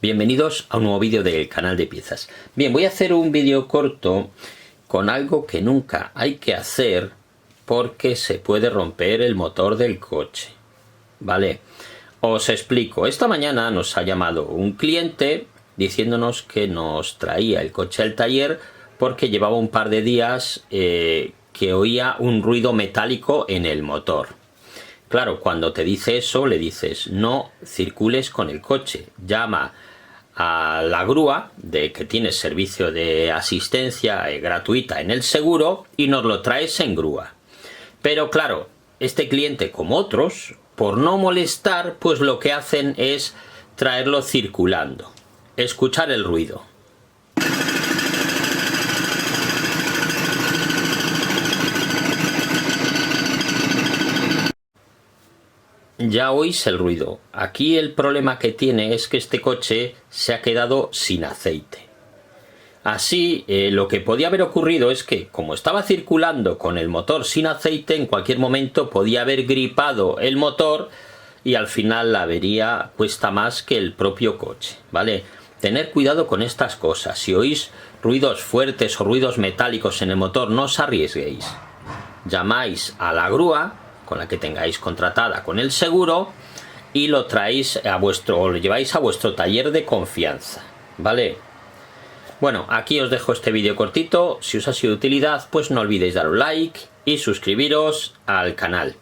Bienvenidos a un nuevo vídeo del canal de piezas. Bien, voy a hacer un vídeo corto con algo que nunca hay que hacer porque se puede romper el motor del coche. Vale, os explico. Esta mañana nos ha llamado un cliente diciéndonos que nos traía el coche al taller porque llevaba un par de días que oía un ruido metálico en el motor. Claro, cuando te dice eso, le dices no circules con el coche, llama a la grúa que tiene servicio de asistencia gratuita en el seguro y nos lo traes en grúa. Pero claro, este cliente, como otros, por no molestar, pues lo que hacen es traerlo circulando. Escuchar el ruido. Ya oís el ruido. Aquí el problema que tiene es que este coche se ha quedado sin aceite. Así, lo que podía haber ocurrido es que, como estaba circulando con el motor sin aceite, en cualquier momento podía haber gripado el motor y al final la avería cuesta más que el propio coche, ¿vale? Tener cuidado con estas cosas. Si oís ruidos fuertes o ruidos metálicos en el motor, no os arriesguéis. Llamáis a la grúa con la que tengáis contratada con el seguro y lo traéis o lo lleváis a vuestro taller de confianza, ¿vale? Bueno, aquí os dejo este vídeo cortito. Si os ha sido de utilidad, pues no olvidéis dar un like y suscribiros al canal.